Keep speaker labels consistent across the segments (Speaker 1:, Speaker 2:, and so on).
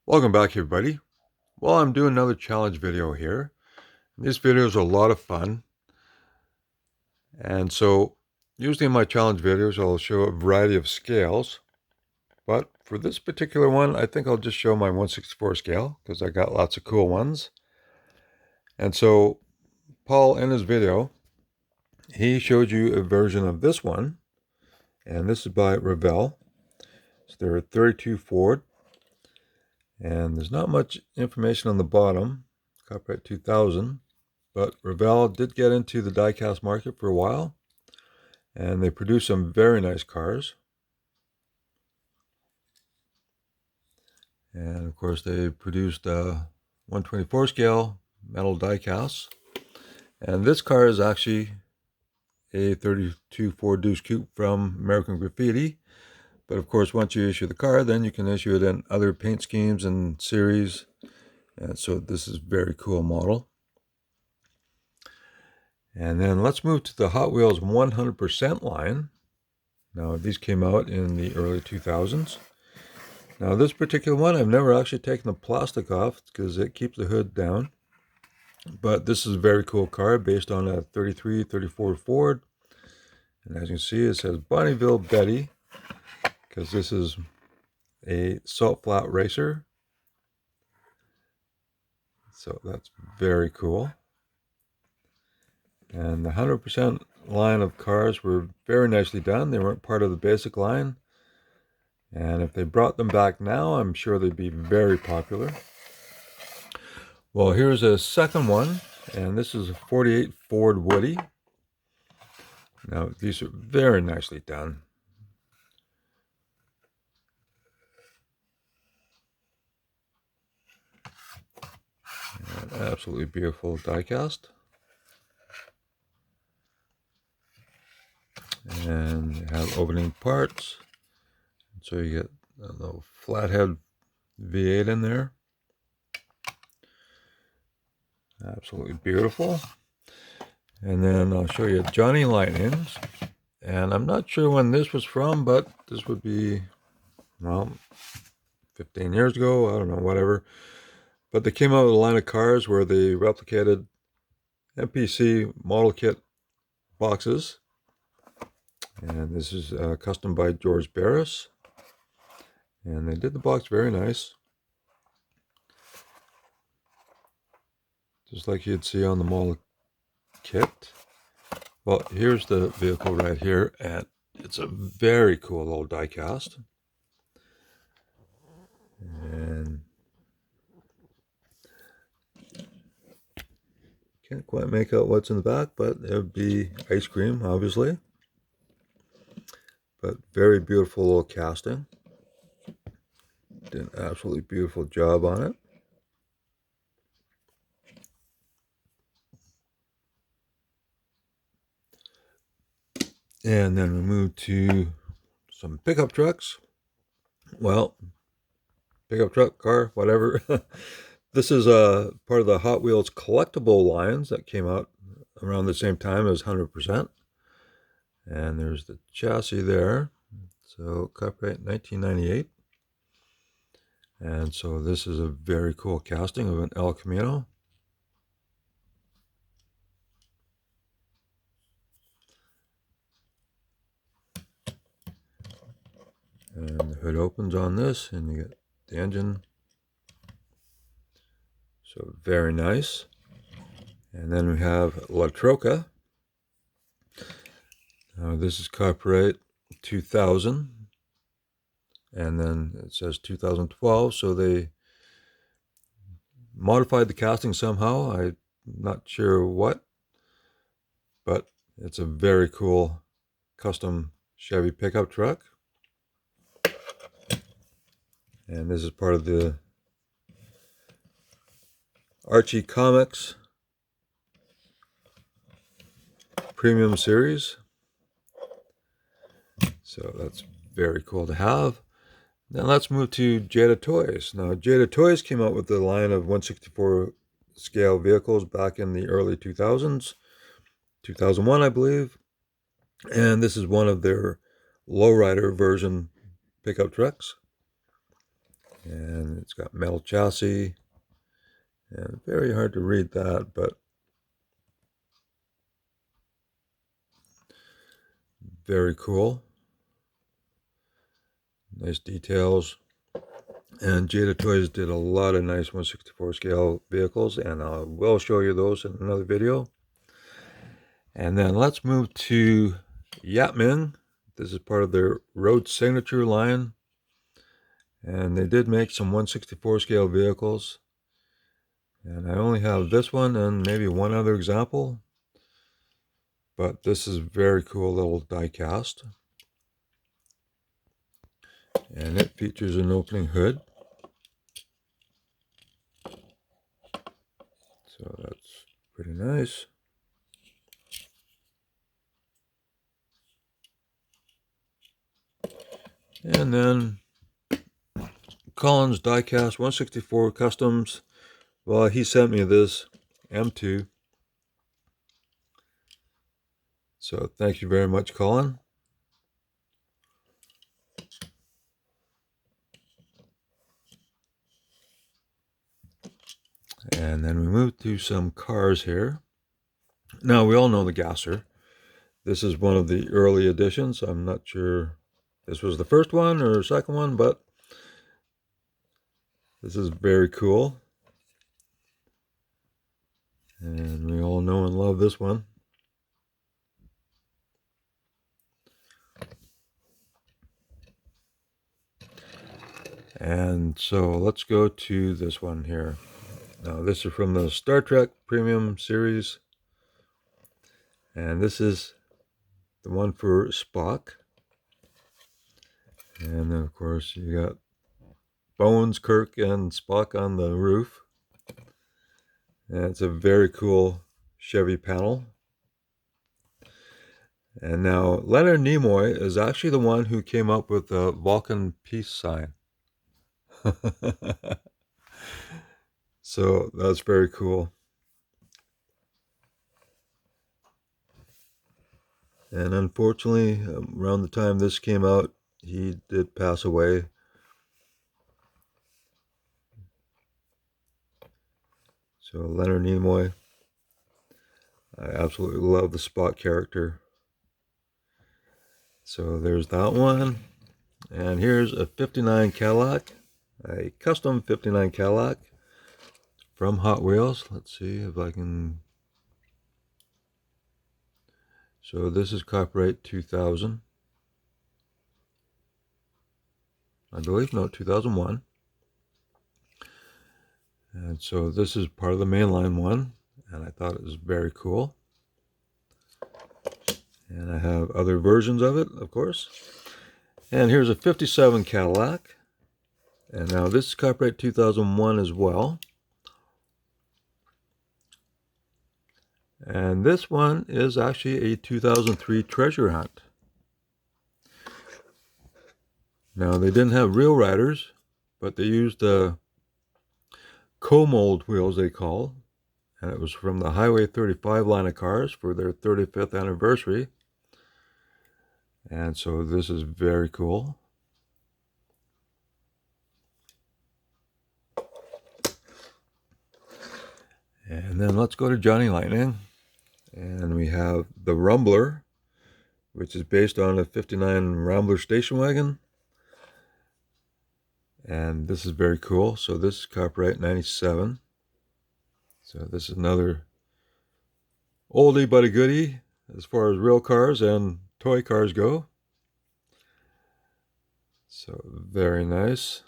Speaker 1: Welcome back, everybody. Well, I'm doing another challenge video here. These videos are a lot of fun. And so usually in my challenge videos, I'll show a variety of scales. But for this particular one, I think I'll just show my 1/64 scale because I got lots of cool ones. And so Paul, in his video, he showed you a version of this one. And this is by Revell. So they're a 32 Ford. And there's not much information on the bottom. Copyright 2000. But Revell did get into the die-cast market for a while, and they produce some very nice cars. And of course, they produced 1/24 scale metal die-casts. And this car is actually a 32 Ford Deuce Coupe from American Graffiti. But of course, once you issue the car, then you can issue it in other paint schemes and series. And so this is a very cool model. And then let's move to the Hot Wheels 100% line. Now, these came out in the early 2000s. Now, this particular one, I've never actually taken the plastic off because it keeps the hood down. But this is a very cool car based on a 33, 34 Ford. And as you can see, it says Bonneville Betty because this is a salt flat racer. So that's very cool. And the 100% line of cars were very nicely done. They weren't part of the basic line. And if they brought them back now, I'm sure they'd be very popular. Well, here's a second one. And this is a 48 Ford Woody. Now, these are very nicely done. And absolutely beautiful die-cast. And you have opening parts, so you get a little flathead V8 in there. Absolutely beautiful. And then I'll show you Johnny Lightnings, and I'm not sure when this was from, but this would be, well, 15 years ago, I don't know, whatever. But they came out with a line of cars where they replicated MPC model kit boxes. And this is custom by George Barris. And they did the box very nice. Just like you'd see on the model kit. Well, here's the vehicle right here. And it's a very cool little die cast. And can't quite make out what's in the back, but it would be ice cream, obviously. But very beautiful little casting. Did an absolutely beautiful job on it. And then we move to some pickup trucks. Well, pickup truck, car, whatever. This is a part of the Hot Wheels collectible lines that came out around the same time as 100%. And there's the chassis there. So copyright 1998. And so this is a very cool casting of an El Camino. And the hood opens on this, and you get the engine. So very nice. And then we have Electroca. Now this is copyright 2000. And then it says 2012, so they modified the casting somehow. I'm not sure what, but it's a very cool custom Chevy pickup truck. And this is part of the Archie Comics Premium Series. So that's very cool to have. Now let's move to Jada Toys. Now Jada Toys came out with the line of 1/64 scale vehicles back in the early 2000s, 2001 I believe. And this is one of their lowrider version pickup trucks. And It's got metal chassis, and very hard to read that, but very cool. Nice details. And Jada Toys did a lot of nice 1/64 scale vehicles, and I will show you those in another video. And then let's move to Yapmin. This is part of their Road Signature line. And they did make some 1/64 scale vehicles. And I only have this one and maybe one other example. But this is very cool little die cast. And it features an opening hood. So that's pretty nice. And then Collin's diecast 1/64 customs. Well, he sent me this M2. So thank you very much, Collin. And then we move to some cars here. Now, we all know the Gasser. This is one of the early editions. I'm not sure this was the first one or second one, but this is very cool. And we all know and love this one. And so let's go to this one here. Now, this is from the Star Trek Premium Series. And this is the one for Spock. And then, of course, you got Bones, Kirk, and Spock on the roof. And it's a very cool Chevy panel. And now, Leonard Nimoy is actually the one who came up with the Vulcan peace sign. So that's very cool. And unfortunately, around the time this came out, he did pass away. So Leonard Nimoy, I absolutely love the Spock character. So there's that one. And here's a 59 Cadillac, a custom 59 Cadillac from Hot Wheels. Let's see if I can. So this is copyright 2000. I believe, no, 2001. And so this is part of the mainline one, and I thought it was very cool. And I have other versions of it, of course. And here's a 57 Cadillac. And now this is copyright 2001 as well. And this one is actually a 2003 treasure hunt. Now, they didn't have real riders, but they used co-mold wheels, they call. And it was from the Highway 35 line of cars for their 35th anniversary. And so this is very cool. And then let's go to Johnny Lightning. And we have the Rumbler, which is based on a 59 Rambler station wagon. And this is very cool. So this is copyright 97. So this is another oldie but a goodie as far as real cars and toy cars go. So very nice.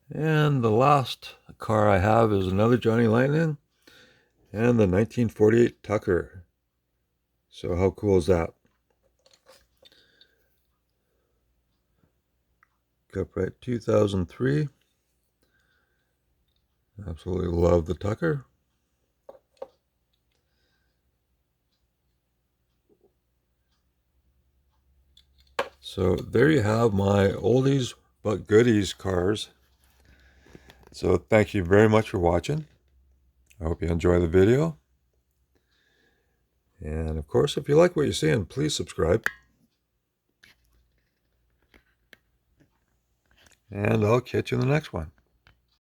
Speaker 1: And the last car I have is another Johnny Lightning and the 1948 Tucker. So how cool is that? Copyright 2003. Absolutely love the Tucker. So there you have my oldies but goodies cars. So thank you very much for watching. I hope you enjoy the video. And of course, if you like what you're seeing, please subscribe. and I'll catch you in the next one.